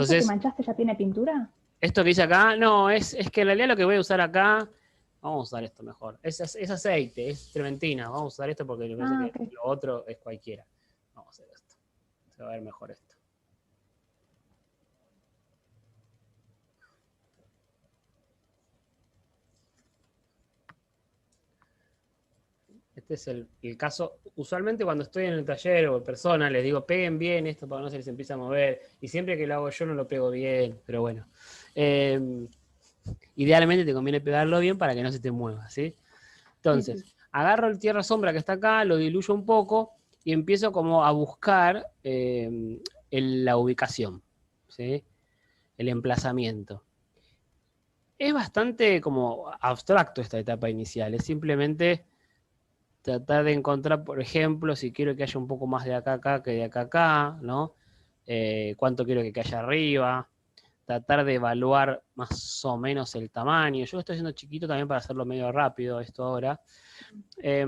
¿Eso que Entonces, manchaste ya tiene pintura? esto que hice acá, no, es que en realidad lo que voy a usar acá, vamos a usar esto mejor. Es aceite, es trementina. Vamos a usar esto porque me parece Ah, que ok. lo otro es cualquiera. Vamos a hacer esto. Se va a ver mejor esto. Este es el caso. Usualmente cuando estoy en el taller o en persona, les digo, peguen bien esto para no se les empiece a mover. Y siempre que lo hago yo no lo pego bien, pero bueno. Idealmente te conviene pegarlo bien para que no se te mueva, ¿sí? Sí, Entonces, sí. agarro el tierra sombra que está acá, lo diluyo un poco y empiezo como a buscar la ubicación, ¿sí? El emplazamiento. Es bastante como abstracto esta etapa inicial, es simplemente tratar de encontrar, por ejemplo, si quiero que haya un poco más de acá acá que de acá acá, ¿no? Cuánto quiero que haya arriba, tratar de evaluar más o menos el tamaño. Yo lo estoy haciendo chiquito también para hacerlo medio rápido esto ahora. Eh,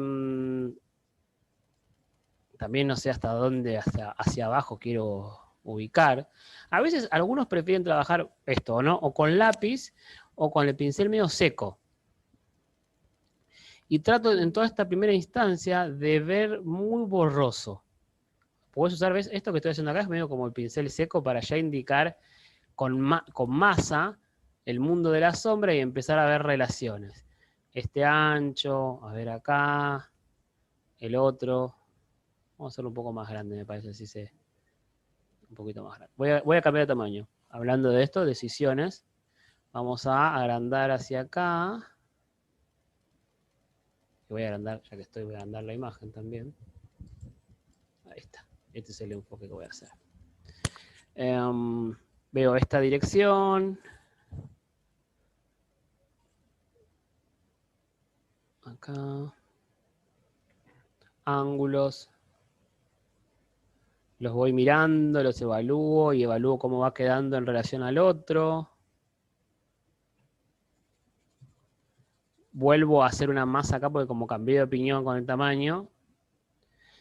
También no sé hasta dónde, hacia abajo quiero ubicar. A veces algunos prefieren trabajar esto, ¿no? O con lápiz o con el pincel medio seco. Y trato en toda esta primera instancia de ver muy borroso. Puedes usar, ¿ves? Esto que estoy haciendo acá es medio como el pincel seco para ya indicar con masa el mundo de la sombra y empezar a ver relaciones. Este ancho, a ver acá, el otro. Vamos a hacerlo un poco más grande, me parece, así se, un poquito más grande. Voy a cambiar de tamaño. Hablando de esto, decisiones. Vamos a agrandar hacia acá. Y voy a agrandar, ya que estoy, voy a agrandar la imagen también. Ahí está. Este es el enfoque que voy a hacer. Veo esta dirección. Acá. Ángulos. Los voy mirando, los evalúo y evalúo cómo va quedando en relación al otro. Vuelvo a hacer una masa acá porque como cambié de opinión con el tamaño.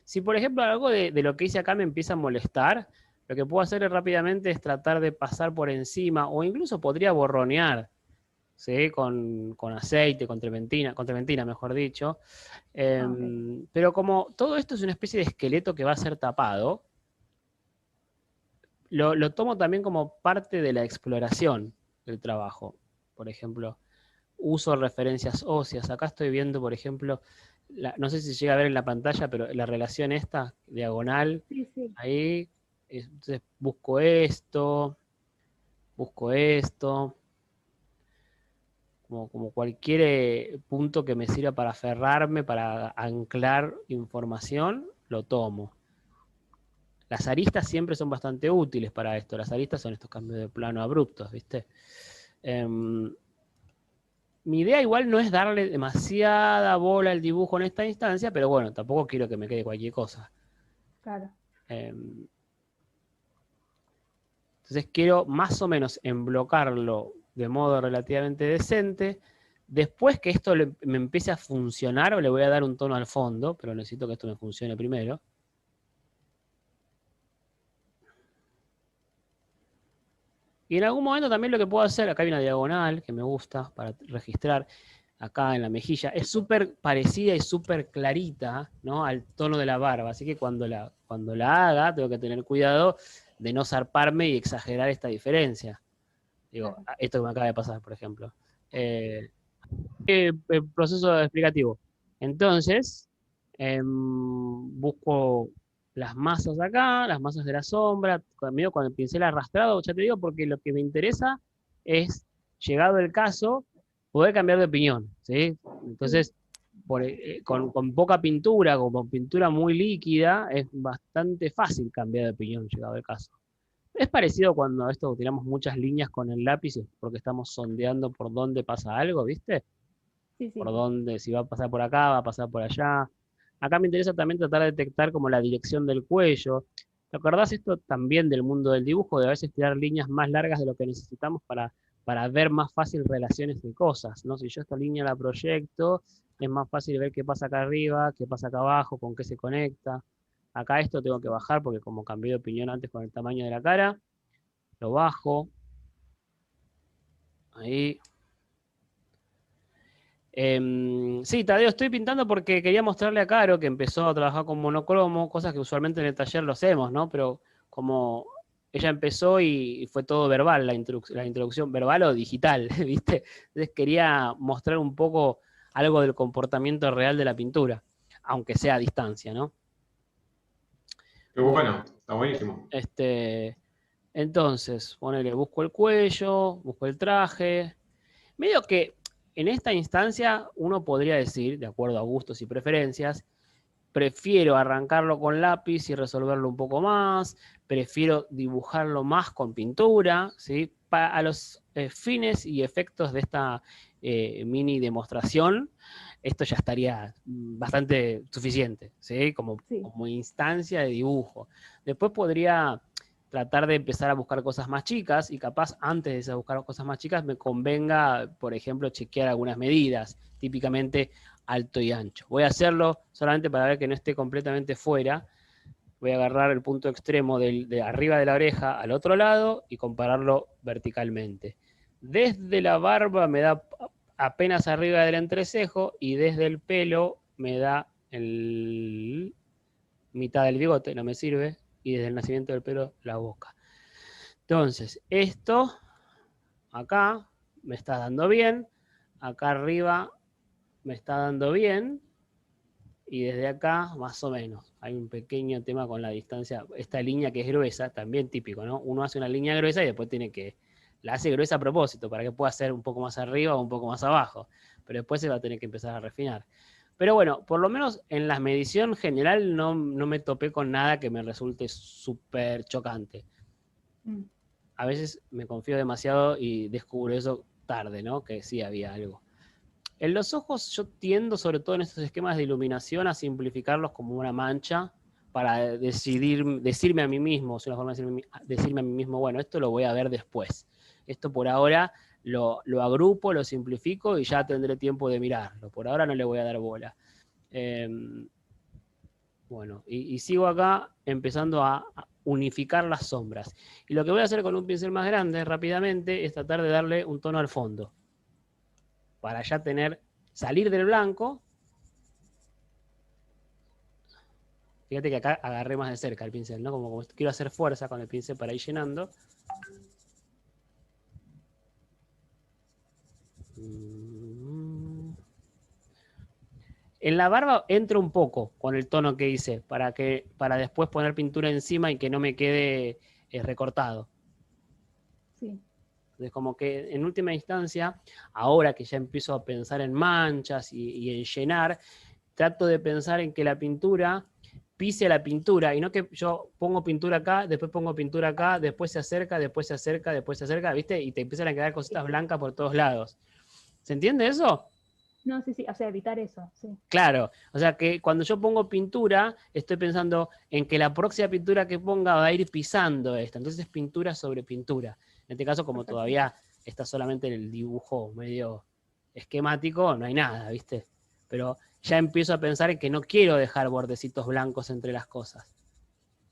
Si por ejemplo algo de lo que hice acá me empieza a molestar, lo que puedo hacer rápidamente es tratar de pasar por encima o incluso podría borronear, ¿sí? Con aceite, con trementina mejor dicho. Ah, ok. Pero como todo esto es una especie de esqueleto que va a ser tapado, lo tomo también como parte de la exploración del trabajo. Por ejemplo, uso referencias óseas. Acá estoy viendo, por ejemplo, no sé si se llega a ver en la pantalla, pero la relación esta, diagonal, Sí, sí. ahí, entonces busco esto, como cualquier punto que me sirva para aferrarme, para anclar información, lo tomo. Las aristas siempre son bastante útiles para esto. Las aristas son estos cambios de plano abruptos, ¿viste? Mi idea igual no es darle demasiada bola al dibujo en esta instancia, pero bueno, tampoco quiero que me quede cualquier cosa. Claro. Entonces quiero más o menos emblocarlo de modo relativamente decente. Después que esto me empiece a funcionar, le voy a dar un tono al fondo, pero necesito que esto me funcione primero. Y en algún momento también lo que puedo hacer, acá hay una diagonal que me gusta para registrar, acá en la mejilla, es súper parecida y súper clarita, ¿no? Al tono de la barba, así que cuando la haga tengo que tener cuidado de no zarparme y exagerar esta diferencia. Digo, Claro. esto que me acaba de pasar, por ejemplo. Eh, Proceso explicativo. Entonces, busco las masas acá, las masas de la sombra, medio con el pincel arrastrado, ya te digo, porque lo que me interesa es, llegado el caso, poder cambiar de opinión, ¿sí? Sí. Entonces, con poca pintura, con pintura muy líquida, es bastante fácil cambiar de opinión, llegado el caso. Es parecido cuando esto tiramos muchas líneas con el lápiz porque estamos sondeando por dónde pasa algo, ¿viste? Sí, Por sí. dónde, si va a pasar por acá, va a pasar por allá. Acá me interesa también tratar de detectar como la dirección del cuello. ¿Te acordás esto también del mundo del dibujo? De a veces tirar líneas más largas de lo que necesitamos para ver más fácil relaciones de cosas, ¿no? Si yo esta línea la proyecto, es más fácil ver qué pasa acá arriba, qué pasa acá abajo, con qué se conecta. Acá esto tengo que bajar porque como cambié de opinión antes con el tamaño de la cara, Lo bajo. Ahí. Sí, Tadeo, estoy pintando porque quería mostrarle a Caro que empezó a trabajar con monocromo, cosas que usualmente en el taller lo hacemos, ¿no? Pero como ella empezó y fue todo verbal, la introducción verbal o digital, ¿viste? Entonces quería mostrar un poco algo del comportamiento real de la pintura, aunque sea a distancia, ¿no? Qué bueno, está buenísimo. Entonces, ponele, busco el cuello, busco el traje. Medio que en esta instancia uno podría decir, de acuerdo a gustos y preferencias, prefiero arrancarlo con lápiz y resolverlo un poco más, prefiero dibujarlo más con pintura, ¿sí? A los fines y efectos de esta mini demostración, esto ya estaría bastante suficiente, ¿sí? Sí. Como instancia de dibujo. Después podría tratar de empezar a buscar cosas más chicas y capaz antes de buscar cosas más chicas me convenga, por ejemplo, chequear algunas medidas, típicamente alto y ancho. Voy a hacerlo solamente para ver que no esté completamente fuera. Voy a agarrar el punto extremo de arriba de la oreja al otro lado y compararlo verticalmente. Desde la barba me da apenas arriba del entrecejo y desde el pelo me da mitad del bigote, no me sirve, y desde el nacimiento del pelo la boca. Entonces, esto acá me está dando bien, acá arriba me está dando bien, y desde acá más o menos. Hay un pequeño tema con la distancia. Esta línea que es gruesa, también típico, ¿no? Uno hace una línea gruesa y después la hace gruesa a propósito, para que pueda ser un poco más arriba o un poco más abajo. Pero después se va a tener que empezar a refinar. Pero bueno, por lo menos en la medición general no me topé con nada que me resulte súper chocante. A veces me confío demasiado y descubro eso tarde, ¿no? Que sí había algo. En los ojos yo tiendo, sobre todo en estos esquemas de iluminación, a simplificarlos como una mancha para decirme a mí mismo, es una forma de decirme a mí mismo, bueno, esto lo voy a ver después. Esto por ahora lo agrupo, lo simplifico y ya tendré tiempo de mirarlo. Por ahora no le voy a dar bola. Bueno, y sigo acá empezando a unificar las sombras. Y lo que voy a hacer con un pincel más grande rápidamente es tratar de darle un tono al fondo. Para ya salir del blanco. Fíjate que acá agarré más de cerca el pincel, ¿no? Como quiero hacer fuerza con el pincel para ir llenando. En la barba entro un poco con el tono que hice, para después poner pintura encima y que no me quede recortado. Sí. Entonces, como que en última instancia, ahora que ya empiezo a pensar en manchas y en llenar, trato de pensar en que la pintura pise la pintura y no que yo pongo pintura acá, después pongo pintura acá, después se acerca, después se acerca, después se acerca, ¿viste? Y te empiezan a quedar cositas blancas por todos lados. ¿Se entiende eso? No, sí, o sea, evitar eso, sí. Claro, o sea que cuando yo pongo pintura, estoy pensando en que la próxima pintura que ponga va a ir pisando esta. Entonces es pintura sobre pintura. En este caso, como todavía está solamente en el dibujo medio esquemático, no hay nada, ¿viste? Pero ya empiezo a pensar en que no quiero dejar bordecitos blancos entre las cosas.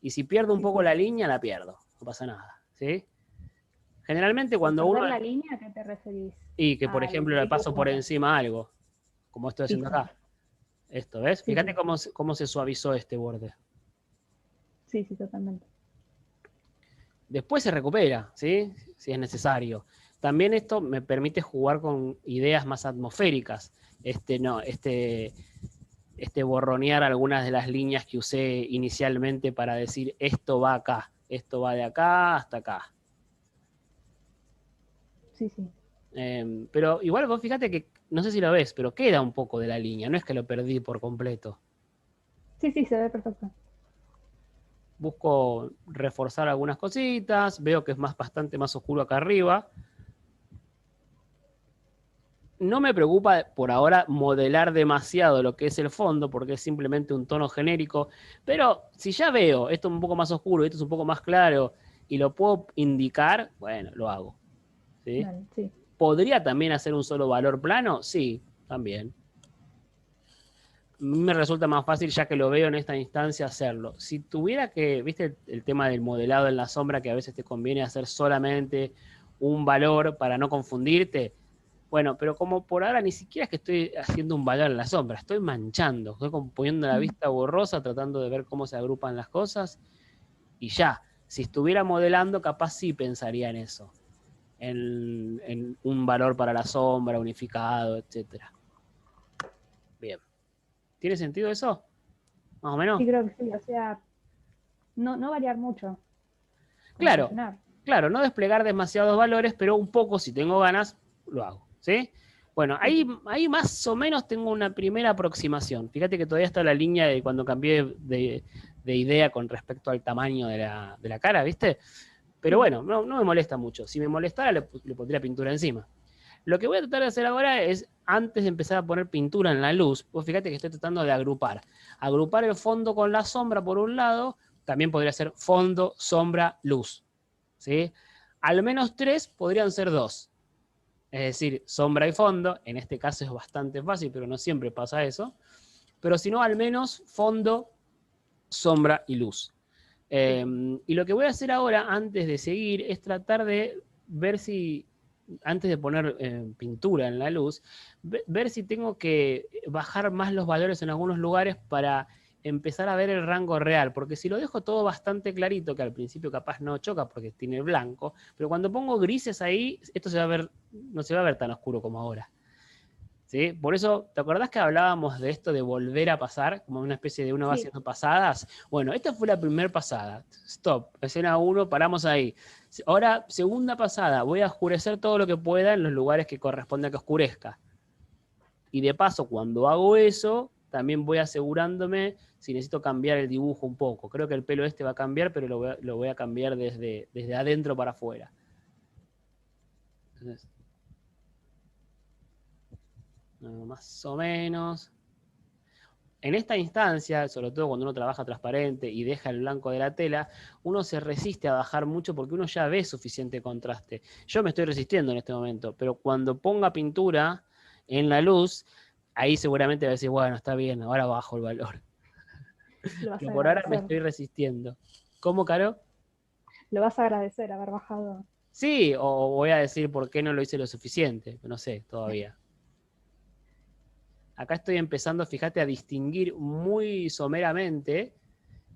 Y si pierdo un poco la línea, la pierdo. No pasa nada, ¿sí? Generalmente cuando uno... ¿Perder la línea a qué te referís? Y que, por ejemplo, le paso por encima algo, como estoy haciendo acá. Esto, ¿ves? Sí, fíjate sí. cómo se suavizó este borde. Sí, sí, totalmente. Después se recupera, ¿sí? Si es necesario. También esto me permite jugar con ideas más atmosféricas. Borronear algunas de las líneas que usé inicialmente para decir esto va acá, esto va de acá hasta acá. Sí, sí. Pero igual vos fíjate que, no sé si lo ves, pero queda un poco de la línea, no es que lo perdí por completo. Sí, sí, se ve perfecto. Busco reforzar algunas cositas, veo que es bastante más oscuro acá arriba. No me preocupa por ahora modelar demasiado lo que es el fondo, porque es simplemente un tono genérico, pero si ya veo esto un poco más oscuro, esto es un poco más claro, y lo puedo indicar, bueno, lo hago. ¿Sí? Vale, sí. ¿Podría también hacer un solo valor plano? Sí, también. mí me resulta más fácil, ya que lo veo en esta instancia, hacerlo. Si tuviera que, viste el tema del modelado en la sombra, que a veces te conviene hacer solamente un valor para no confundirte. Bueno, pero como por ahora ni siquiera es que estoy haciendo un valor en la sombra, estoy manchando, estoy como poniendo la vista borrosa, tratando de ver cómo se agrupan las cosas y ya. Si estuviera modelando, capaz sí pensaría en eso, en un valor para la sombra, unificado, etcétera. Bien. ¿Tiene sentido eso? Más o menos. Sí, creo que sí. O sea, no variar mucho. Como Claro, rellenar. claro, no desplegar demasiados valores, pero un poco, si tengo ganas, lo hago. ¿Sí? Bueno, ahí más o menos tengo una primera aproximación. Fíjate que todavía está la línea de cuando cambié de idea con respecto al tamaño de la cara, ¿viste? Pero Sí. bueno, no me molesta mucho. Si me molestara, le pondría pintura encima. Lo que voy a tratar de hacer ahora es, antes de empezar a poner pintura en la luz, pues fíjate que estoy tratando de agrupar. Agrupar el fondo con la sombra por un lado, también podría ser fondo, sombra, luz. ¿Sí? Al menos 3 podrían ser 2. Es decir, sombra y fondo. En este caso es bastante fácil, pero no siempre pasa eso. Pero si no, al menos fondo, sombra y luz. Y lo que voy a hacer ahora, antes de seguir, es tratar de ver si, antes de poner pintura en la luz, ver si tengo que bajar más los valores en algunos lugares para empezar a ver el rango real, porque si lo dejo todo bastante clarito, que al principio capaz no choca porque tiene blanco, pero cuando pongo grises ahí, esto se va a ver, no se va a ver tan oscuro como ahora. ¿Sí? Por eso, ¿te acordás que hablábamos de esto de volver a pasar, como una especie de uno va haciendo pasadas? Bueno, esta fue la primera pasada. Stop, escena 1, paramos ahí. Ahora, segunda pasada, voy a oscurecer todo lo que pueda en los lugares que corresponde a que oscurezca. Y de paso, cuando hago eso, también voy asegurándome si necesito cambiar el dibujo un poco. Creo que el pelo este va a cambiar, pero lo voy a cambiar desde adentro para afuera. Entonces, más o menos. En esta instancia, sobre todo cuando uno trabaja transparente y deja el blanco de la tela, uno se resiste a bajar mucho porque uno ya ve suficiente contraste. Yo me estoy resistiendo en este momento, pero cuando ponga pintura en la luz, ahí seguramente va a decir, bueno, está bien, ahora bajo el valor. Pero por ahora me estoy resistiendo. ¿Cómo, Caro? Lo vas a agradecer haber bajado. Sí, o voy a decir por qué no lo hice lo suficiente, no sé, todavía. Acá estoy empezando, fíjate, a distinguir muy someramente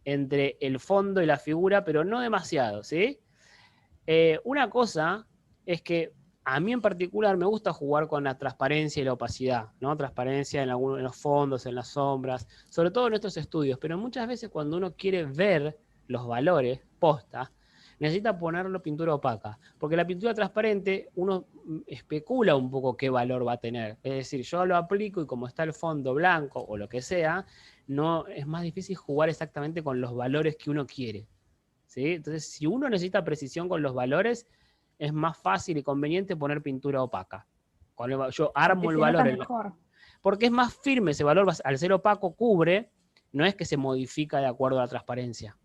entre el fondo y la figura, pero no demasiado, ¿sí? Una cosa es que a mí en particular me gusta jugar con la transparencia y la opacidad, ¿no? Transparencia en los fondos, en las sombras, sobre todo en estos estudios, pero muchas veces cuando uno quiere ver los valores posta, necesita ponerlo pintura opaca, porque la pintura transparente uno especula un poco qué valor va a tener. Es decir, yo lo aplico y como está el fondo blanco o lo que sea, no es más difícil jugar exactamente con los valores que uno quiere. ¿Sí? Entonces, si uno necesita precisión con los valores, es más fácil y conveniente poner pintura opaca. Yo armo el valor. Porque es más firme ese valor, al ser opaco cubre, no es que se modifica de acuerdo a la transparencia.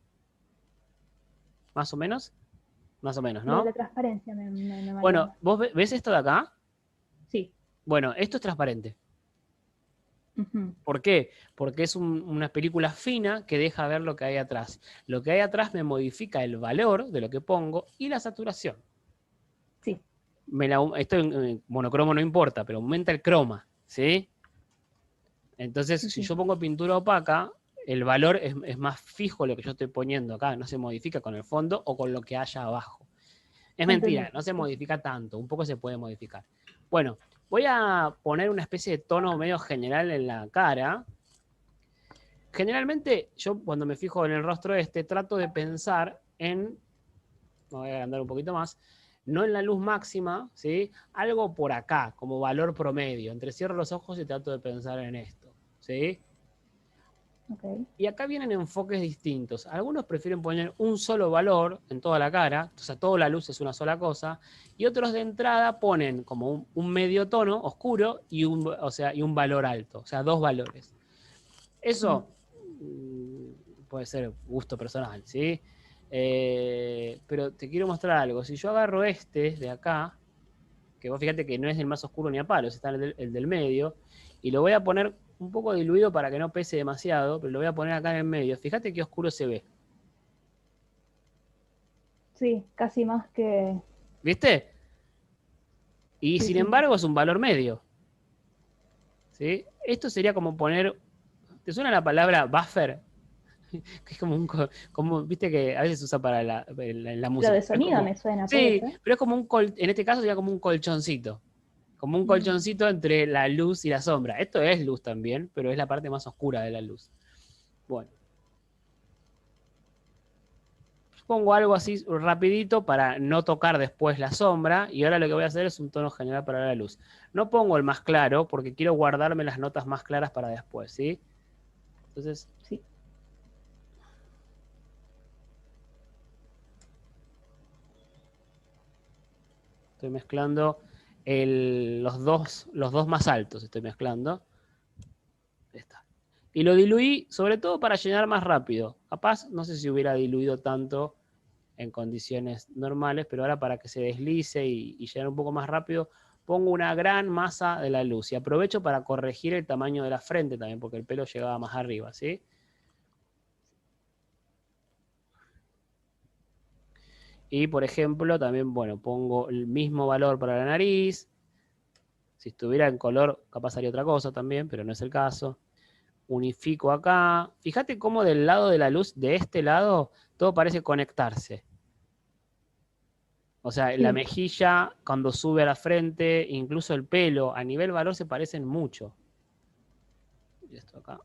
¿Más o menos? Más o menos, ¿no? La transparencia me bueno, ¿vos ves esto de acá? Sí. Bueno, esto es transparente. ¿Por qué? Porque es una película fina que deja ver lo que hay atrás. Lo que hay atrás me modifica el valor de lo que pongo y la saturación. Sí. Esto en monocromo no importa, pero aumenta el croma, ¿sí? Entonces, si yo pongo pintura opaca, el valor es más fijo lo que yo estoy poniendo acá, no se modifica con el fondo o con lo que haya abajo. Es mentira, no se modifica tanto, un poco se puede modificar. Bueno, voy a poner una especie de tono medio general en la cara. Generalmente, yo cuando me fijo en el rostro trato de pensar en, me voy a agrandar un poquito más, no en la luz máxima, ¿sí? Algo por acá, como valor promedio. Entrecierro los ojos y trato de pensar en esto, ¿sí? Okay. Y acá vienen enfoques distintos. Algunos prefieren poner un solo valor en toda la cara, o sea, toda la luz es una sola cosa, y otros de entrada ponen como un medio tono oscuro y un valor alto, o sea, 2 valores. Eso puede ser gusto personal, ¿sí? Pero te quiero mostrar algo. Si yo agarro de acá, que vos fíjate que no es el más oscuro ni a palos, está el del medio, y lo voy a poner un poco diluido para que no pese demasiado, pero lo voy a poner acá en el medio. Fíjate qué oscuro se ve. Sí, casi más que... ¿Viste? Y Sí, sin sí. embargo es un valor medio. ¿Sí? Esto sería como poner... ¿Te suena la palabra buffer? Que es como como, viste que a veces se usa para la Lo música. de Es sonido como, me suena, puede sí, ser. pero es como en este caso sería como un colchoncito. Como un colchoncito entre la luz y la sombra. Esto es luz también, pero es la parte más oscura de la luz. Bueno. Pongo algo así rapidito para no tocar después la sombra y ahora lo que voy a hacer es un tono general para la luz. No pongo el más claro porque quiero guardarme las notas más claras para después, ¿sí? Entonces, Sí. estoy mezclando los dos más altos, estoy mezclando. Ahí está. Y lo diluí sobre todo para llenar más rápido. Capaz, no sé si hubiera diluido tanto en condiciones normales, pero ahora para que se deslice y llenar un poco más rápido, pongo una gran masa de la luz y aprovecho para corregir el tamaño de la frente también, porque el pelo llegaba más arriba, ¿sí? Y por ejemplo, también, bueno, pongo el mismo valor para la nariz. Si estuviera en color, capaz haría otra cosa también, pero no es el caso. Unifico acá. Fíjate cómo del lado de la luz, de este lado, todo parece conectarse. O sea, la Sí. mejilla, cuando sube a la frente, incluso el pelo, a nivel valor se parecen mucho. Y esto acá.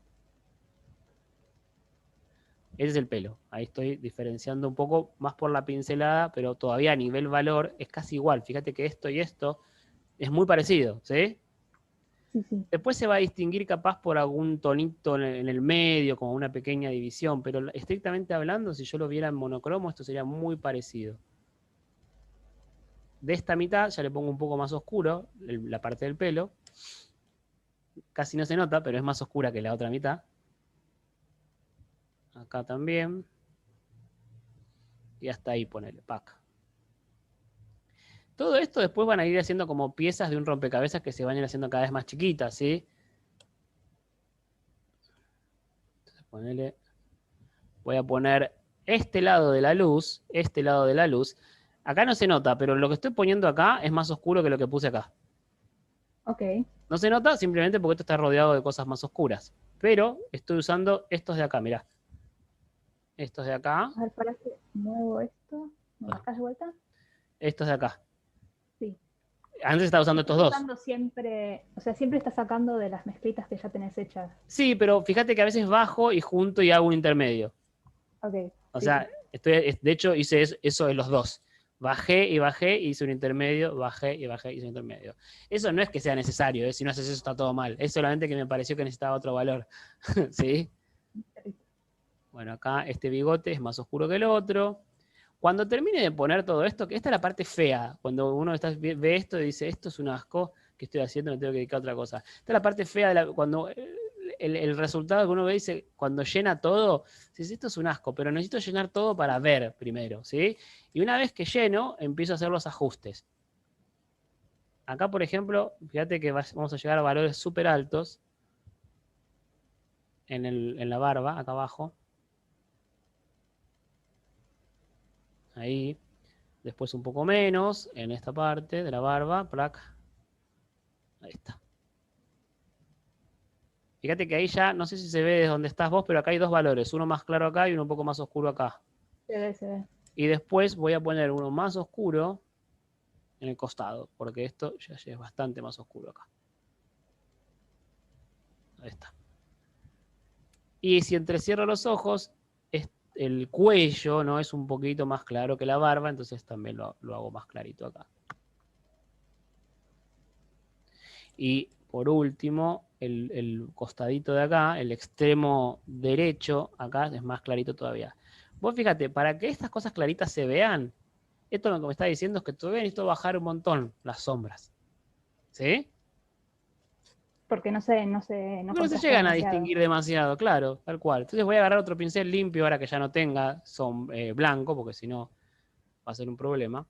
Ese es el pelo. Ahí estoy diferenciando un poco más por la pincelada, pero todavía a nivel valor es casi igual. Fíjate que esto y esto es muy parecido, ¿sí? Sí, sí. Después se va a distinguir capaz por algún tonito en el medio, como una pequeña división, pero estrictamente hablando, si yo lo viera en monocromo, esto sería muy parecido. De esta mitad ya le pongo un poco más oscuro, la parte del pelo. Casi no se nota, pero es más oscura que la otra mitad. Acá también. Y hasta ahí ponele, pack. Todo esto después van a ir haciendo como piezas de un rompecabezas que se van a ir haciendo cada vez más chiquitas, ¿sí? Entonces ponele, voy a poner este lado de la luz, este lado de la luz. Acá no se nota, pero lo que estoy poniendo acá es más oscuro que lo que puse acá. Ok. No se nota simplemente porque esto está rodeado de cosas más oscuras. Pero estoy usando estos de acá, mirá. Estos de acá. A ver, para que muevo esto. ¿Me marcas de vuelta? Estos de acá. Sí. Antes estaba usando estos Estás dos. usando siempre, o sea, siempre estás sacando de las mezclitas que ya tenés hechas. Sí, pero fíjate que a veces bajo y junto y hago un intermedio. Ok. O Sí, sea, sí. de hecho hice eso de los dos. Bajé, hice un intermedio, bajé y bajé, hice un intermedio. Eso no es que sea necesario, si no haces eso está todo mal. Es solamente que me pareció que necesitaba otro valor. ¿Sí? Bueno, acá este bigote es más oscuro que el otro. Cuando termine de poner todo esto, que esta es la parte fea, cuando uno ve esto y dice, esto es un asco, que estoy haciendo? Me tengo que dedicar a otra cosa. Esta es la parte fea, cuando el resultado que uno ve dice, cuando llena todo, dice, esto es un asco, pero necesito llenar todo para ver primero, ¿sí? Y una vez que lleno, empiezo a hacer los ajustes. Acá, por ejemplo, fíjate que vamos a llegar a valores súper altos en la barba, acá abajo. Ahí. Después un poco menos en esta parte de la barba. Plac. Ahí está. Fíjate que ahí ya, no sé si se ve desde donde estás vos, pero acá hay dos valores. Uno más claro acá y uno un poco más oscuro acá. Se ve, se ve. Y después voy a poner uno más oscuro en el costado, porque esto ya es bastante más oscuro acá. Ahí está. Y si entrecierro los ojos, el cuello no es un poquito más claro que la barba, entonces también lo hago más clarito acá. Y por último, el costadito de acá, el extremo derecho, acá es más clarito todavía. Vos fíjate, para que estas cosas claritas se vean, esto lo que me está diciendo es que todavía necesito bajar un montón las sombras. ¿Sí? Porque no Porque no se contrasta llegan a demasiado. distinguir demasiado, claro, tal cual. Entonces voy a agarrar otro pincel limpio ahora que ya no tenga blanco, porque si no va a ser un problema.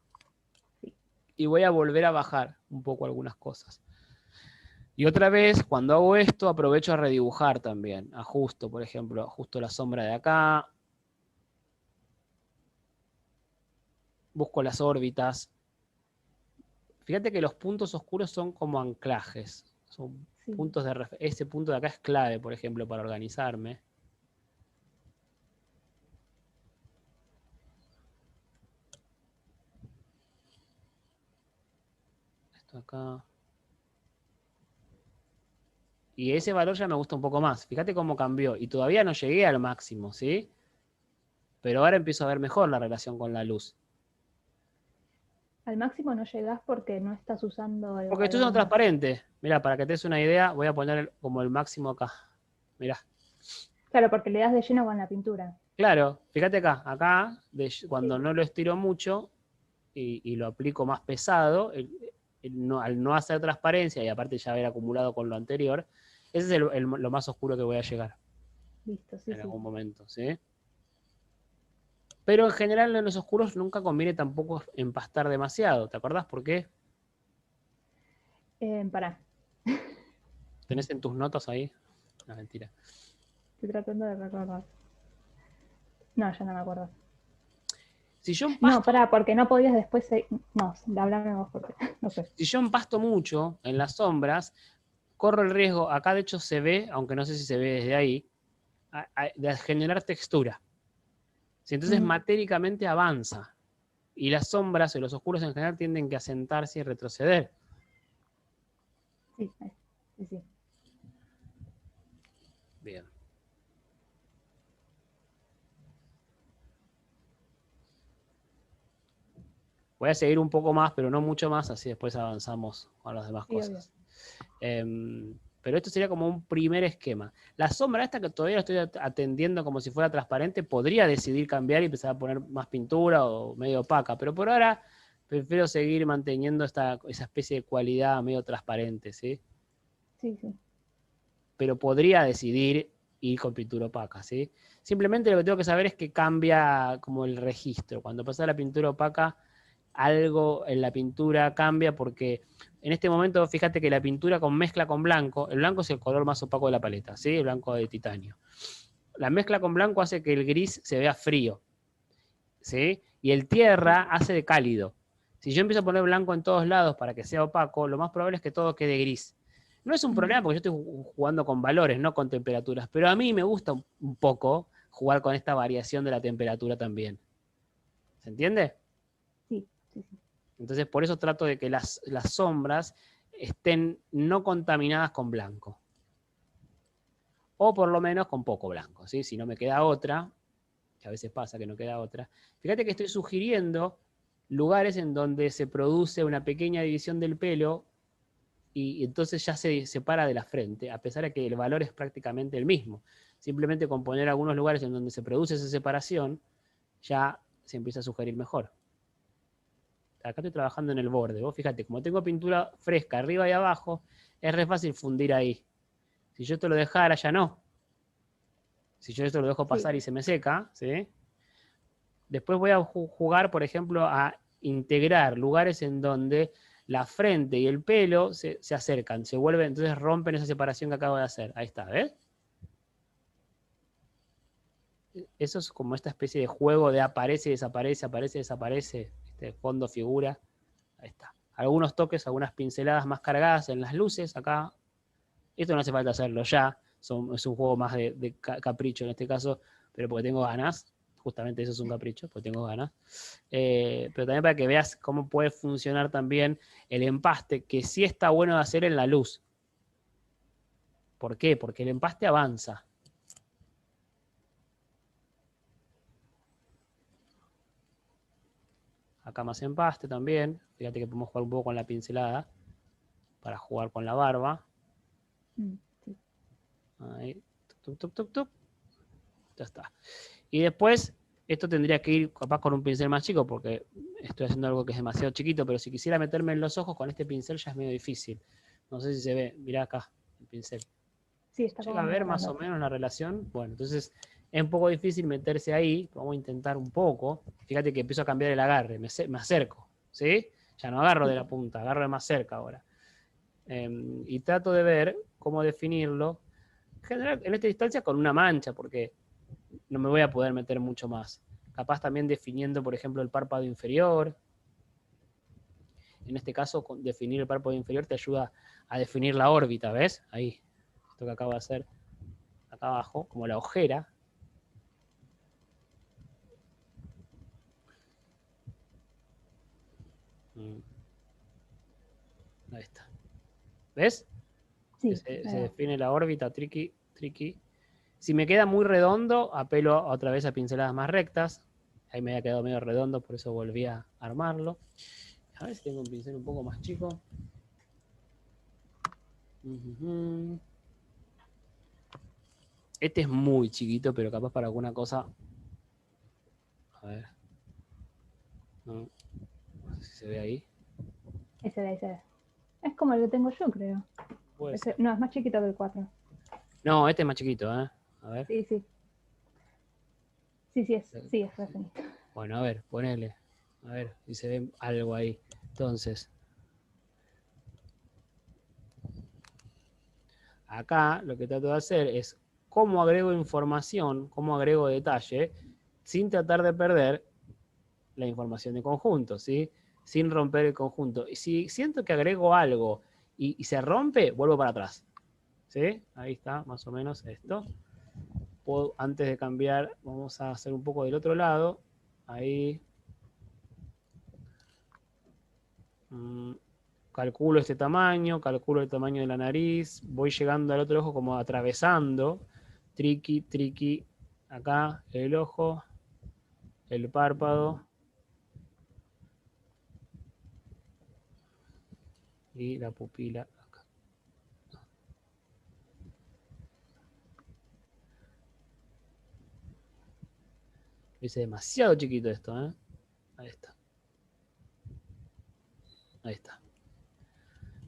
Sí. Y voy a volver a bajar un poco algunas cosas. Y otra vez, cuando hago esto, aprovecho a redibujar también. Ajusto, por ejemplo, ajusto la sombra de acá. Busco las órbitas. Fíjate que los puntos oscuros son como anclajes. Son Sí. puntos de referencia. Ese punto de acá es clave, por ejemplo, para organizarme. Esto acá. Y ese valor ya me gusta un poco más. Fíjate cómo cambió. Y todavía no llegué al máximo, ¿sí? Pero ahora empiezo a ver mejor la relación con la luz. Al máximo no llegás porque no estás usando el Porque estoy usando valor. transparente. Mirá, para que te des una idea, voy a poner como el máximo acá. Mirá. Claro, porque le das de lleno con la pintura. Claro, fíjate acá. Acá, cuando Sí. no lo estiro mucho y lo aplico más pesado, al no hacer transparencia y aparte ya haber acumulado con lo anterior, ese es lo más oscuro que voy a llegar Listo, sí, en sí. algún momento, ¿sí? Pero en general en los oscuros nunca conviene tampoco empastar demasiado. ¿Te acordás por qué? Pará, ¿Tenés en tus notas ahí? No, mentira. estoy tratando de recordar. No, ya no me acuerdo. Si yo No, empasto, pará, porque no podías después... No, hablame vos porque no sé. si yo empasto mucho en las sombras, corro el riesgo, acá de hecho se ve, aunque no sé si se ve desde ahí, de generar textura. Si entonces matéricamente avanza. Y las sombras y los oscuros en general tienden que asentarse y retroceder. Sí, sí, sí. Bien. Voy a seguir un poco más, pero no mucho más, así después avanzamos a las demás cosas. Pero esto sería como un primer esquema. La sombra esta que todavía estoy atendiendo como si fuera transparente, podría decidir cambiar y empezar a poner más pintura o medio opaca, pero por ahora prefiero seguir manteniendo esa especie de cualidad medio transparente, ¿sí? Sí, sí. Pero podría decidir ir con pintura opaca, ¿sí? Simplemente lo que tengo que saber es que cambia como el registro. Cuando pasa la pintura opaca, algo en la pintura cambia porque en este momento fíjate que la pintura con mezcla con blanco, el blanco es el color más opaco de la paleta, ¿sí? El blanco de titanio. La mezcla con blanco hace que el gris se vea frío, ¿sí? Y el tierra hace de cálido. Si yo empiezo a poner blanco en todos lados para que sea opaco, lo más probable es que todo quede gris. No es un problema porque yo estoy jugando con valores, no con temperaturas, pero a mí me gusta un poco jugar con esta variación de la temperatura también. ¿Se entiende? Sí, sí, sí. Entonces, por eso trato de que las sombras estén no contaminadas con blanco. O por lo menos con poco blanco, ¿sí? Si no me queda otra, que a veces pasa que no queda otra. Fíjate que estoy sugiriendo lugares en donde se produce una pequeña división del pelo y entonces ya se separa de la frente, a pesar de que el valor es prácticamente el mismo. Simplemente con poner algunos lugares en donde se produce esa separación, ya se empieza a sugerir mejor. Acá estoy trabajando en el borde. Vos fíjate, como tengo pintura fresca arriba y abajo, es re fácil fundir ahí. Si yo esto lo dejara, ya no. Si yo esto lo dejo pasar y se me seca, ¿sí? Después voy a jugar, por ejemplo, a integrar lugares en donde la frente y el pelo se acercan, se vuelven, entonces rompen esa separación que acabo de hacer. Ahí está, ¿ves? Eso es como esta especie de juego de aparece, desaparece, aparece, desaparece, este fondo, figura. Ahí está. Algunos toques, algunas pinceladas más cargadas en las luces acá. Esto no hace falta hacerlo ya. Es un juego más de capricho en este caso, pero porque tengo ganas. Justamente eso es un capricho, porque tengo ganas. Pero también para que veas cómo puede funcionar también el empaste, que sí está bueno de hacer en la luz. ¿Por qué? Porque el empaste avanza. Acá más empaste también. Fíjate que podemos jugar un poco con la pincelada para jugar con la barba. Sí. Ahí. Tuc, tuc, tuc, tuc. Ya está. Y después, esto tendría que ir capaz con un pincel más chico porque estoy haciendo algo que es demasiado chiquito, pero si quisiera meterme en los ojos con este pincel ya es medio difícil. No sé si se ve. Mirá acá el pincel. Sí, está ¿Llega como a ver medio más o grandote. menos la relación? Bueno, entonces es un poco difícil meterse ahí. Vamos a intentar un poco. Fíjate que empiezo a cambiar el agarre. Me acerco. ¿Sí? Ya no agarro de la punta, agarro de más cerca ahora. Y trato de ver cómo definirlo. En general, en esta distancia con una mancha, porque no me voy a poder meter mucho más. Capaz también definiendo, por ejemplo, el párpado inferior. En este caso, definir el párpado inferior te ayuda a definir la órbita, ¿ves? Ahí, esto que acabo de hacer acá abajo, como la ojera. Ahí está. ¿Ves? Sí, Se define la órbita, tricky. Si me queda muy redondo, apelo otra vez a pinceladas más rectas. Ahí me había quedado medio redondo, por eso volví a armarlo. A ver si tengo un pincel un poco más chico. Este es muy chiquito, pero capaz para alguna cosa. A ver. No sé si se ve ahí. Ahí se ve. Es como el que tengo yo, creo. No, es más chiquito que el 4. No, este es más chiquito, ¿eh? A ver. Sí. Sí, es finito. Bueno, a ver, ponele. A ver si se ve algo ahí. Entonces, acá lo que trato de hacer es cómo agrego información, cómo agrego detalle, sin tratar de perder la información de conjunto, ¿sí? Sin romper el conjunto. Y si siento que agrego algo y se rompe, vuelvo para atrás. ¿Sí? Ahí está, más o menos esto. Antes de cambiar, vamos a hacer un poco del otro lado. Ahí. Calculo este tamaño, calculo el tamaño de la nariz, voy llegando al otro ojo como atravesando. Tricky. Acá el ojo, el párpado. Y la pupila acá. Dice demasiado chiquito esto, ¿eh? Ahí está. Ahí está.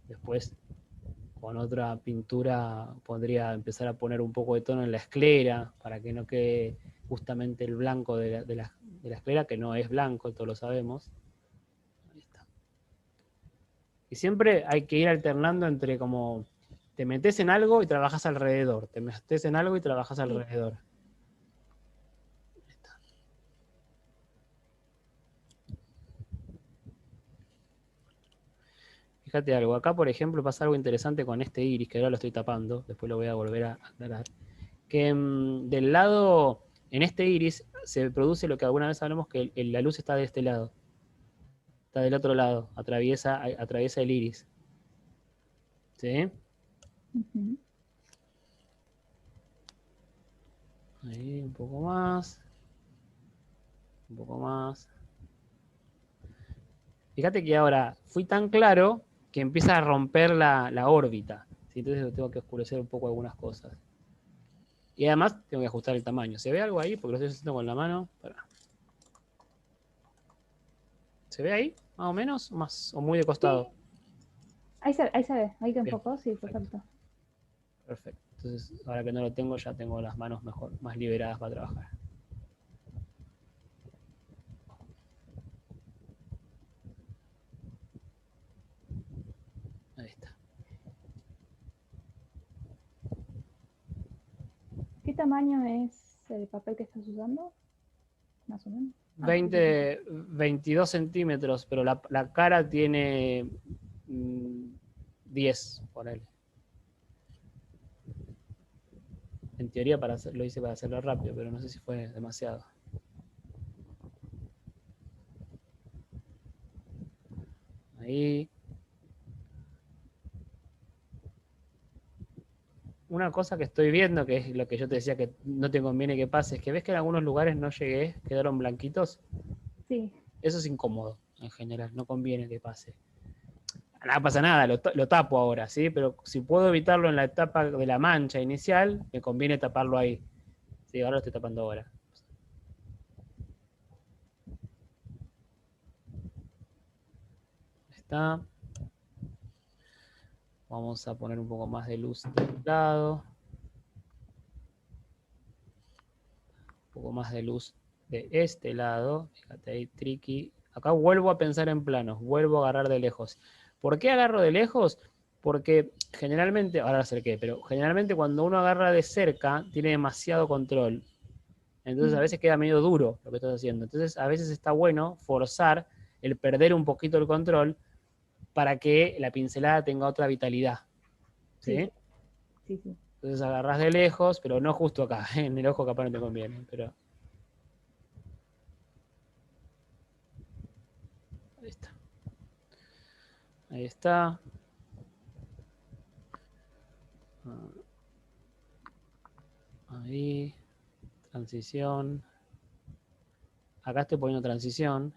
Después, con otra pintura, podría empezar a poner un poco de tono en la esclera, para que no quede justamente el blanco de la esclera, que no es blanco, todos lo sabemos. Ahí está. Y siempre hay que ir alternando entre como te metes en algo y trabajas alrededor, te metes en algo y trabajas alrededor. Ahí está. Fíjate algo, acá por ejemplo pasa algo interesante con este iris, que ahora lo estoy tapando, después lo voy a volver a aclarar, que del lado, en este iris se produce lo que alguna vez hablamos, que la luz está de este lado, está del otro lado, atraviesa el iris. ¿Sí? Ahí, un poco más. Un poco más. Fíjate que ahora fui tan claro que empieza a romper la órbita. ¿Sí? Entonces tengo que oscurecer un poco algunas cosas. Y además tengo que ajustar el tamaño. ¿Se ve algo ahí? Porque lo estoy haciendo con la mano. ¿Se ve ahí? ¿Más o menos? ¿O muy de costado? Sí. Ahí se ve. Ahí que enfocó, sí, perfecto. Perfecto. Entonces, ahora que no lo tengo, ya tengo las manos más liberadas para trabajar. Ahí está. ¿Qué tamaño es el papel que estás usando? Más o menos. 22 centímetros, pero la cara tiene 10, por él. En teoría lo hice para hacerlo rápido, pero no sé si fue demasiado. Ahí. Una cosa que estoy viendo, que es lo que yo te decía que no te conviene que pase, es que ves que en algunos lugares no llegué, quedaron blanquitos. Sí. Eso es incómodo, en general, no conviene que pase. No pasa nada, lo tapo ahora, ¿sí? Pero si puedo evitarlo en la etapa de la mancha inicial, me conviene taparlo ahí. Sí, ahora lo estoy tapando ahora. Ahí está. Vamos a poner un poco más de luz de un lado. Un poco más de luz de este lado. Fíjate ahí, tricky. Acá vuelvo a pensar en planos, vuelvo a agarrar de lejos. ¿Por qué agarro de lejos? Porque generalmente, ahora lo acerqué, pero generalmente cuando uno agarra de cerca, tiene demasiado control. Entonces a veces queda medio duro lo que estás haciendo. Entonces a veces está bueno forzar el perder un poquito el control para que la pincelada tenga otra vitalidad. ¿Sí? Sí, sí. Entonces agarrás de lejos, pero no justo acá. En el ojo capaz no te conviene, pero... Ahí está. Ahí está. Ahí. Transición. Acá estoy poniendo transición.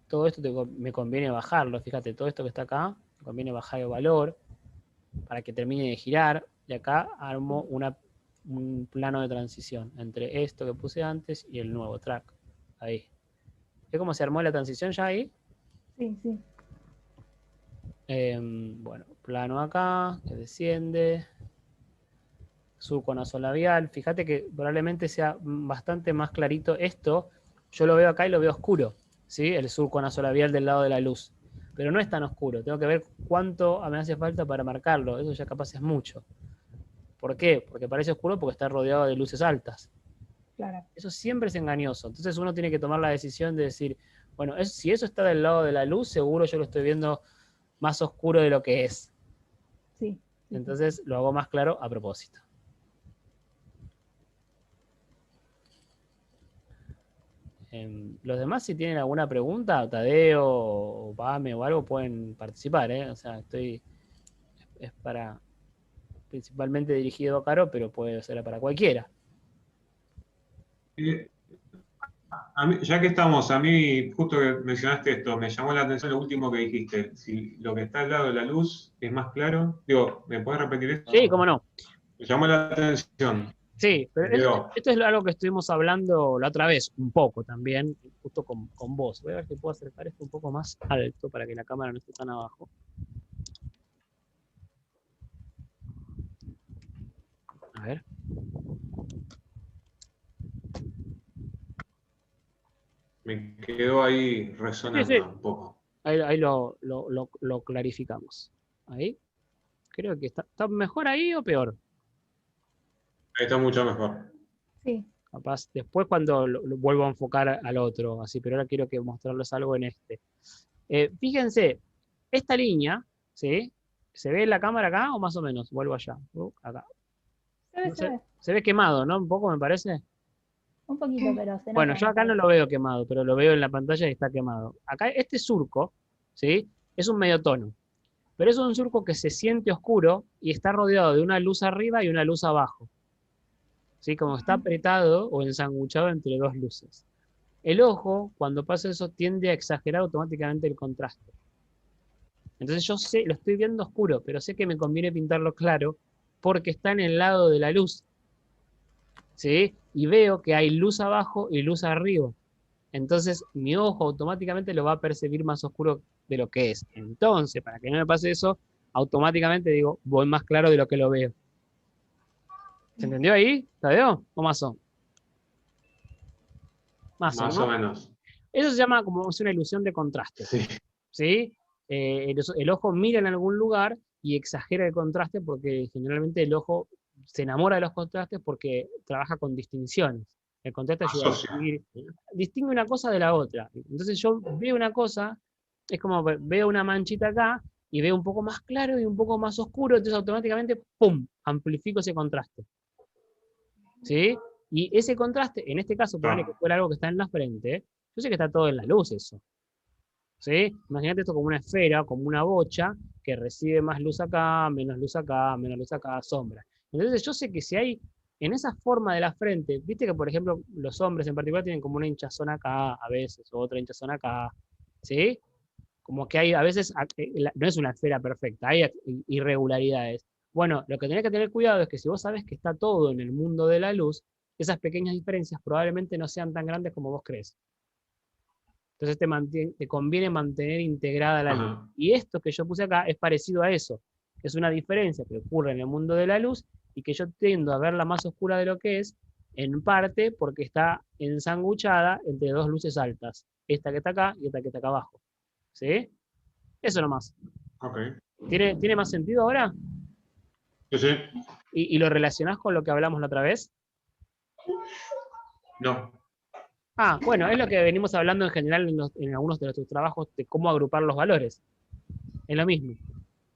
Todo esto me conviene bajarlo. Fíjate, todo esto que está acá, me conviene bajar el valor para que termine de girar. Y acá armo un plano de transición entre esto que puse antes y el nuevo track. Ahí. ¿Ves cómo se armó la transición ya ahí? Sí, sí. Bueno, plano acá, que desciende. Surco nasolabial. Fíjate que probablemente sea bastante más clarito esto. Yo lo veo acá y lo veo oscuro, ¿sí? El surco nasolabial del lado de la luz. Pero no es tan oscuro. Tengo que ver cuánto me hace falta para marcarlo. Eso ya capaz es mucho. ¿Por qué? Porque parece oscuro porque está rodeado de luces altas. Claro. Eso siempre es engañoso. Entonces uno tiene que tomar la decisión de decir, bueno, si eso está del lado de la luz, seguro yo lo estoy viendo más oscuro de lo que es. Sí. Entonces lo hago más claro a propósito. Los demás, si tienen alguna pregunta, Tadeo o Pame o algo, pueden participar, ¿eh? O sea, es para principalmente dirigido a Caro, pero puede ser para cualquiera. Ya que estamos, a mí, justo que mencionaste esto, me llamó la atención lo último que dijiste. Si lo que está al lado de la luz es más claro, digo, ¿me puedes repetir esto? Sí, cómo no. Me llamó la atención. Sí, pero esto es algo que estuvimos hablando la otra vez, un poco también, justo con vos. Voy a ver si puedo acercar esto un poco más alto para que la cámara no esté tan abajo. A ver. Me quedó ahí resonando Sí. un poco. Ahí lo clarificamos. Ahí. Creo que está mejor ahí o peor. Ahí está mucho mejor. Sí. Capaz, después cuando lo vuelvo a enfocar al otro, así, pero ahora quiero que mostrarles algo en este. Fíjense, esta línea, ¿sí? ¿Se ve la cámara acá o más o menos? Vuelvo allá. Acá. Se ve quemado, ¿no? Un poco me parece. Un poquito, pero se nota. Bueno, yo acá no lo veo quemado, pero lo veo en la pantalla y está quemado. Acá este surco, ¿sí? Es un medio tono. Pero es un surco que se siente oscuro y está rodeado de una luz arriba y una luz abajo. ¿Sí? Como está apretado o ensanguchado entre dos luces. El ojo, cuando pasa eso, tiende a exagerar automáticamente el contraste. Entonces yo sé, lo estoy viendo oscuro, pero sé que me conviene pintarlo claro porque está en el lado de la luz. ¿Sí? Y veo que hay luz abajo y luz arriba. Entonces mi ojo automáticamente lo va a percibir más oscuro de lo que es. Entonces, para que no me pase eso, automáticamente digo, voy más claro de lo que lo veo. ¿Se entendió ahí? ¿Tadeo? ¿O más o? Más o menos. Eso se llama como una ilusión de contraste. Sí. ¿Sí? El ojo mira en algún lugar y exagera el contraste porque generalmente el ojo se enamora de los contrastes porque trabaja con distinciones. El contraste ayuda a distingue una cosa de la otra. Entonces yo veo una cosa, es como veo una manchita acá y veo un poco más claro y un poco más oscuro, entonces automáticamente, ¡pum!, amplifico ese contraste. ¿Sí? Y ese contraste, en este caso, ponele que fuera algo que está en la frente, yo sé que está todo en la luz eso. ¿Sí? Imagínate esto como una esfera, como una bocha, que recibe más luz acá, menos luz acá, sombra. Entonces yo sé que si hay, en esa forma de la frente, viste que por ejemplo los hombres en particular tienen como una hinchazón acá a veces, o otra hinchazón acá, ¿sí? Como que hay a veces, no es una esfera perfecta, hay irregularidades. Bueno, lo que tenés que tener cuidado es que si vos sabés que está todo en el mundo de la luz, esas pequeñas diferencias probablemente no sean tan grandes como vos crees. Entonces te conviene mantener integrada la luz. Y esto que yo puse acá es parecido a eso. Es una diferencia que ocurre en el mundo de la luz y que yo tiendo a verla más oscura de lo que es, en parte porque está ensanguchada entre dos luces altas. Esta que está acá y esta que está acá abajo. ¿Sí? Eso nomás. Ok. ¿Tiene más sentido ahora? Sí, sí. ¿Y lo relacionás con lo que hablamos la otra vez? No. Ah, bueno, es lo que venimos hablando en general en algunos de nuestros trabajos de cómo agrupar los valores. Es lo mismo.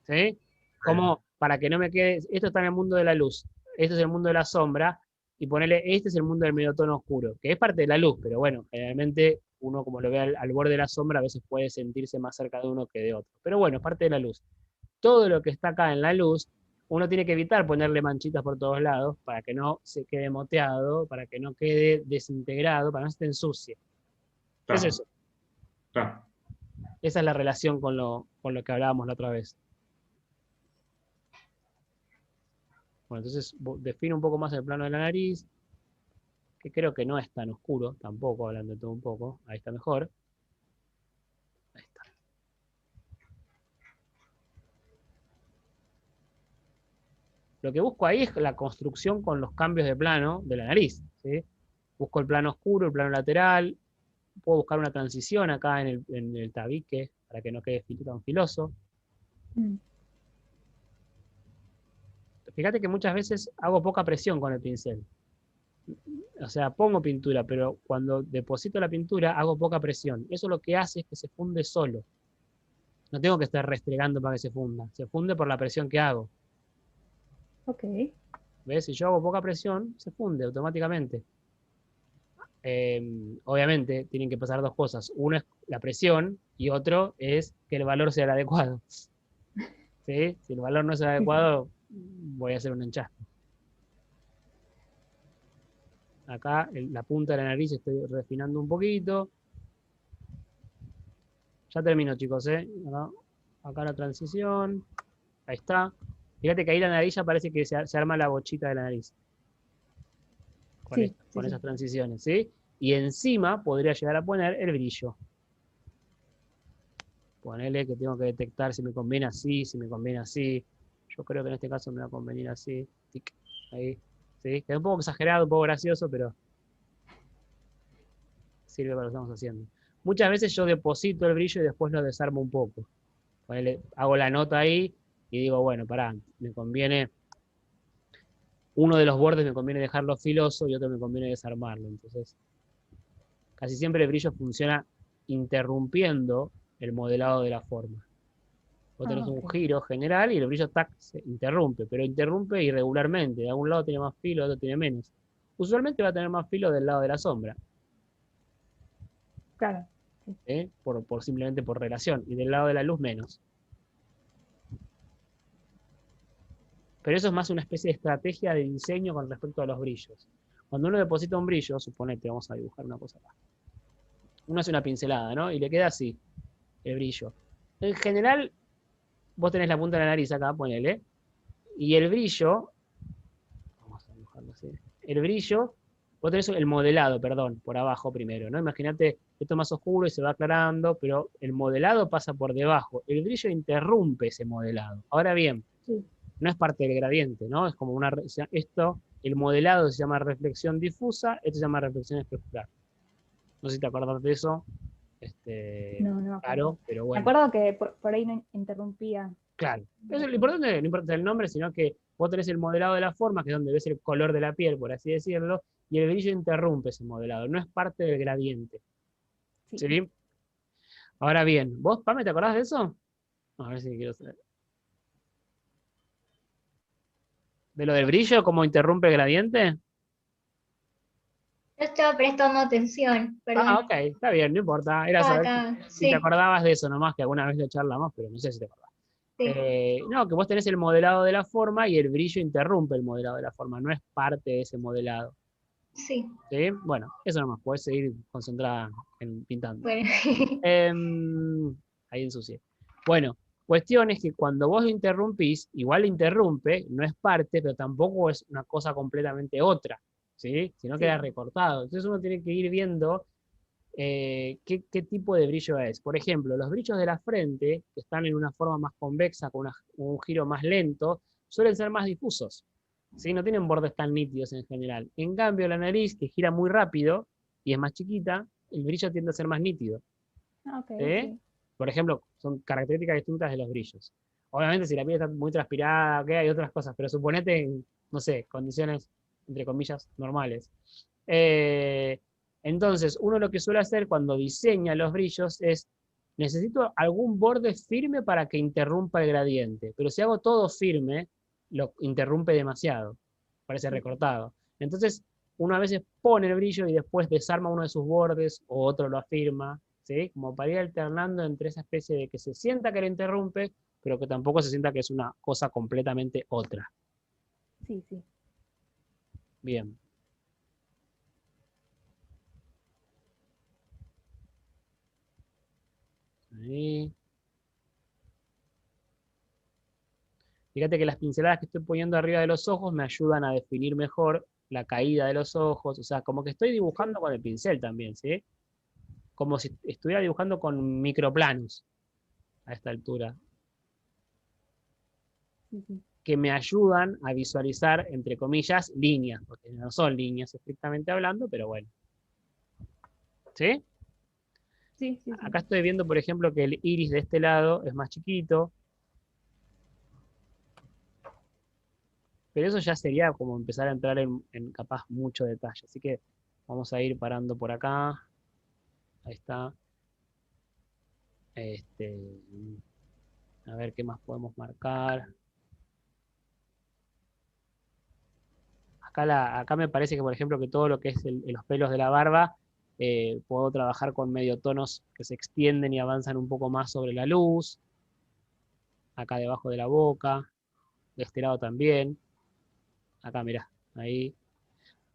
¿Sí? Como para que no me quede, esto está en el mundo de la luz, esto es el mundo de la sombra, y ponerle, este es el mundo del medio tono oscuro, que es parte de la luz, pero bueno, generalmente uno como lo ve al borde de la sombra a veces puede sentirse más cerca de uno que de otro. Pero bueno, es parte de la luz. Todo lo que está acá en la luz, uno tiene que evitar ponerle manchitas por todos lados para que no se quede moteado, para que no quede desintegrado, para que no se ensucie. Es eso. Está. Esa es la relación con lo que hablábamos la otra vez. Bueno, entonces defino un poco más el plano de la nariz, que creo que no es tan oscuro, tampoco, hablando de todo un poco. Ahí está mejor. Ahí está. Lo que busco ahí es la construcción con los cambios de plano de la nariz, ¿sí? Busco el plano oscuro, el plano lateral, puedo buscar una transición acá en el tabique para que no quede tan filoso. Fíjate que muchas veces hago poca presión con el pincel. O sea, pongo pintura, pero cuando deposito la pintura hago poca presión. Eso lo que hace es que se funde solo. No tengo que estar restregando para que se funda. Se funde por la presión que hago. Ok. ¿Ves? Si yo hago poca presión, se funde automáticamente. Obviamente tienen que pasar dos cosas. Uno es la presión y otro es que el valor sea el adecuado. ¿Sí? Si el valor no es el adecuado, voy a hacer un enchaste. Acá la punta de la nariz estoy refinando un poquito. Ya termino, chicos, ¿eh? Acá la transición. Ahí está. Fíjate que ahí la nariz ya parece que se arma la bochita de la nariz. Con esas transiciones, ¿sí? Y encima podría llegar a poner el brillo. Ponele que tengo que detectar si me conviene así, si me conviene así. Yo creo que en este caso me va a convenir así. Tic, ahí. ¿Sí? Queda un poco exagerado, un poco gracioso, pero sirve para lo que estamos haciendo. Muchas veces yo deposito el brillo y después lo desarmo un poco. Ponele, hago la nota ahí y digo, bueno, pará, me conviene, uno de los bordes me conviene dejarlo filoso y otro me conviene desarmarlo. Entonces, casi siempre el brillo funciona interrumpiendo el modelado de la forma. Vos tenés un giro general y el brillo se interrumpe, pero interrumpe irregularmente. De algún lado tiene más filo, de otro tiene menos. Usualmente va a tener más filo del lado de la sombra. Claro. Simplemente por relación. Y del lado de la luz menos. Pero eso es más una especie de estrategia de diseño con respecto a los brillos. Cuando uno deposita un brillo, suponete, vamos a dibujar una cosa acá. Uno hace una pincelada, ¿no? Y le queda así, el brillo. En general, vos tenés la punta de la nariz acá, ponele, y el brillo, vamos a dibujarlo así, el brillo, vos tenés el modelado, perdón, por abajo primero, ¿no? Imagínate, esto es más oscuro y se va aclarando, pero el modelado pasa por debajo. El brillo interrumpe ese modelado. Ahora bien, no es parte del gradiente, ¿no? Es como el modelado se llama reflexión difusa, esto se llama reflexión especular. No sé si te acordás de eso. No, claro, pero bueno. Me acuerdo que por ahí no interrumpía. Claro. Eso, lo importante no importa el nombre, sino que vos tenés el modelado de la forma, que es donde ves el color de la piel, por así decirlo, y el brillo interrumpe ese modelado, no es parte del gradiente. ¿Sí? Ahora bien, ¿vos, Pame, te acordás de eso? A ver si quiero saber. ¿De lo del brillo, cómo interrumpe el gradiente? No estaba prestando atención, perdón. Ah, ok, está bien, no importa. Era saber si te acordabas de eso nomás, que alguna vez lo charlamos, pero no sé si te acordás. Sí. No, que vos tenés el modelado de la forma y el brillo interrumpe el modelado de la forma, no es parte de ese modelado. Sí. ¿Sí? Bueno, eso nomás, podés seguir concentrada en pintando. Bueno. Ahí ensucié. Bueno, cuestión es que cuando vos lo interrumpís, igual lo interrumpe, no es parte, pero tampoco es una cosa completamente otra, ¿sí? Si no queda recortado. Entonces uno tiene que ir viendo qué tipo de brillo es. Por ejemplo, los brillos de la frente, que están en una forma más convexa, con un giro más lento, suelen ser más difusos. ¿Sí? No tienen bordes tan nítidos en general. En cambio, la nariz, que gira muy rápido y es más chiquita, el brillo tiende a ser más nítido. Okay, sí. Por ejemplo, son características distintas de los brillos. Obviamente, si la piel está muy transpirada, hay otras cosas, pero suponete en, no sé, condiciones, entre comillas, normales. Entonces, uno lo que suele hacer cuando diseña los brillos es, necesito algún borde firme para que interrumpa el gradiente, pero si hago todo firme, lo interrumpe demasiado, parece recortado. Entonces, uno a veces pone el brillo y después desarma uno de sus bordes o otro lo afirma, ¿sí? Como para ir alternando entre esa especie de que se sienta que lo interrumpe, pero que tampoco se sienta que es una cosa completamente otra. Sí, sí. Bien. Ahí. Fíjate que las pinceladas que estoy poniendo arriba de los ojos me ayudan a definir mejor la caída de los ojos, o sea, como que estoy dibujando con el pincel también, ¿sí? Como si estuviera dibujando con microplanos a esta altura. Que me ayudan a visualizar, entre comillas, líneas, porque no son líneas estrictamente hablando, pero bueno. ¿Sí? Sí, sí, sí. Acá estoy viendo, por ejemplo, que el iris de este lado es más chiquito. Pero eso ya sería como empezar a entrar en capaz mucho detalle. Así que vamos a ir parando por acá. Ahí está. A ver qué más podemos marcar. Acá me parece que, por ejemplo, que todo lo que es los pelos de la barba, puedo trabajar con mediotonos que se extienden y avanzan un poco más sobre la luz. Acá debajo de la boca. De este lado también. Acá, mirá. Ahí.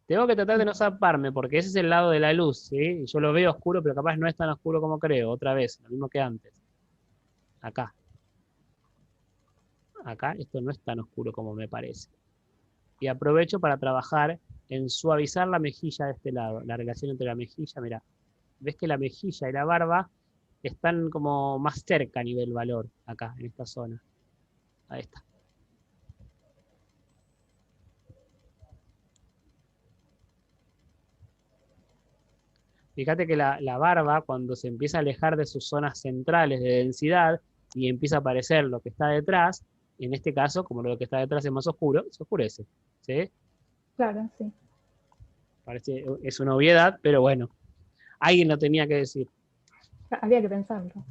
Tengo que tratar de no zaparme, porque ese es el lado de la luz, ¿sí? Y yo lo veo oscuro, pero capaz no es tan oscuro como creo. Otra vez, lo mismo que antes. Acá. Acá esto no es tan oscuro como me parece. Y aprovecho para trabajar en suavizar la mejilla de este lado. La relación entre la mejilla, mirá. Ves que la mejilla y la barba están como más cerca a nivel valor, acá, en esta zona. Ahí está. Fíjate que la barba, cuando se empieza a alejar de sus zonas centrales de densidad y empieza a aparecer lo que está detrás, en este caso, como lo que está detrás es más oscuro, se oscurece. ¿Sí? Claro, sí. Parece, es una obviedad, pero bueno, alguien lo tenía que decir. Había que pensarlo.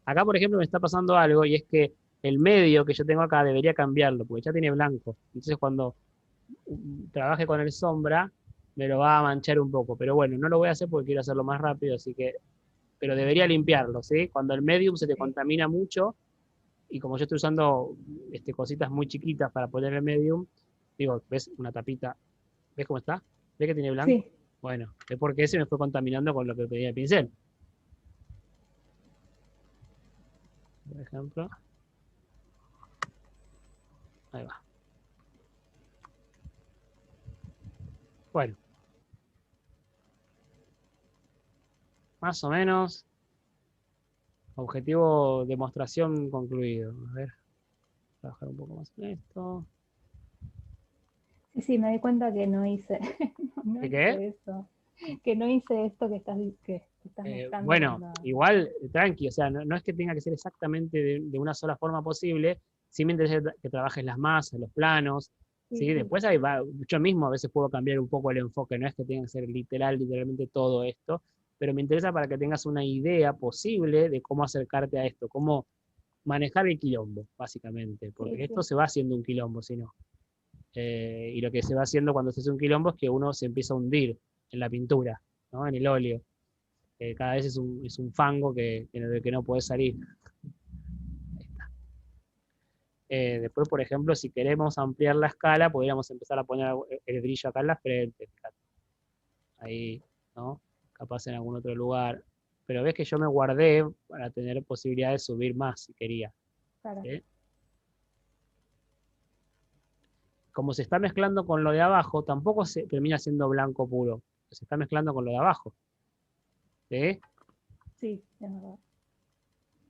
Acá, por ejemplo, me está pasando algo y es que el medio que yo tengo acá debería cambiarlo, porque ya tiene blanco. Entonces, cuando trabaje con el sombra, me lo va a manchar un poco. Pero bueno, no lo voy a hacer porque quiero hacerlo más rápido, así que... Pero debería limpiarlo, ¿sí? Cuando el medium se te contamina mucho, y como yo estoy usando cositas muy chiquitas para poner el medium, digo, ¿ves una tapita? ¿Ves cómo está? ¿Ves que tiene blanco? Sí. Bueno, es porque ese me fue contaminando con lo que pedía el pincel. Por ejemplo. Ahí va. Bueno. Más o menos. Objetivo demostración concluido. A ver. Trabajar un poco más en esto. Sí, sí, me di cuenta que no hice, ¿Qué? hice eso. Que no hice esto que estás mostrando. Bueno, igual, tranqui, o sea, no es que tenga que ser exactamente de una sola forma posible, sí me interesa que trabajes las masas, los planos, ¿sí? Sí. Después ahí va, yo mismo a veces puedo cambiar un poco el enfoque, no es que tenga que ser literalmente todo esto, pero me interesa para que tengas una idea posible de cómo acercarte a esto, cómo manejar el quilombo, básicamente, porque esto se va haciendo un quilombo, si no. Y lo que se va haciendo cuando se hace un quilombo es que uno se empieza a hundir en la pintura, ¿no? En el óleo. Cada vez es un fango del que no puede salir. Ahí está. Después, por ejemplo, si queremos ampliar la escala, podríamos empezar a poner el brillo acá en la frente. Fíjate. Ahí, ¿no? Capaz en algún otro lugar. Pero ves que yo me guardé para tener posibilidad de subir más si quería. Claro. ¿Sí? Como se está mezclando con lo de abajo, tampoco se termina siendo blanco puro. Se está mezclando con lo de abajo. ¿Sí? Sí, es verdad.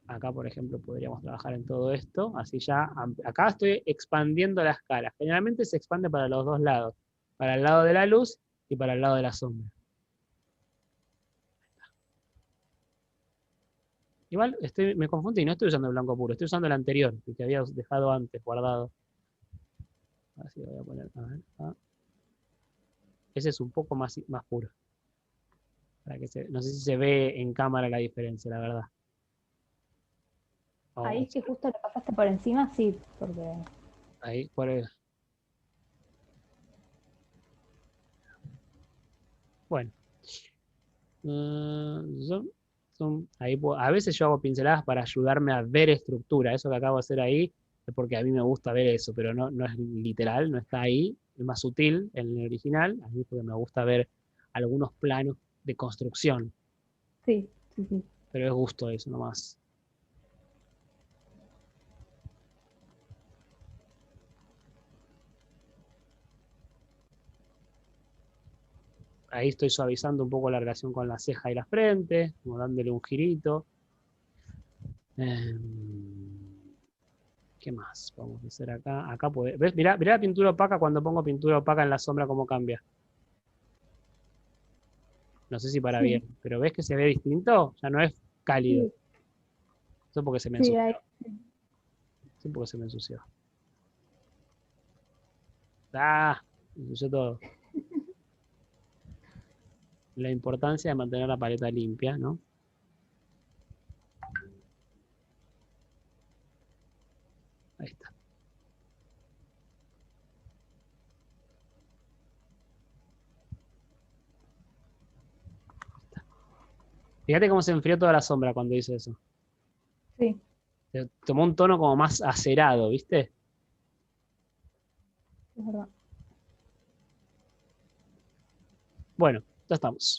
Acá, por ejemplo, podríamos trabajar en todo esto. Así ya, acá estoy expandiendo la escala. Generalmente se expande para los dos lados. Para el lado de la luz y para el lado de la sombra. Igual me confundí, no estoy usando el blanco puro, estoy usando el anterior, el que había dejado antes guardado. Así lo voy a poner. A ver, ese es un poco más puro. Para que no sé si se ve en cámara la diferencia, la verdad. Ahí que justo le pasaste por encima, sí, porque... Ahí, por ahí. Bueno. Ahí a veces yo hago pinceladas para ayudarme a ver estructura. Eso que acabo de hacer ahí es porque a mí me gusta ver eso, pero no es literal, no está ahí. Es más sutil en el original. A mí porque me gusta ver algunos planos de construcción. Sí. Pero es gusto eso nomás. Ahí estoy suavizando un poco la relación con la ceja y la frente, como dándole un girito. ¿Qué más vamos a hacer acá? Acá ¿ves? Mirá la pintura opaca cuando pongo pintura opaca en la sombra, cómo cambia. No sé si para bien, pero ¿ves que se ve distinto? Ya no es cálido. Sí. Eso porque se me ensució. Ahí. Eso porque se me ensució. ¡Ah! Me ensució todo. La importancia de mantener la paleta limpia, ¿no? Ahí está. Fíjate cómo se enfrió toda la sombra cuando hice eso. Sí. Se tomó un tono como más acerado, ¿viste? Es verdad. Bueno, ya estamos.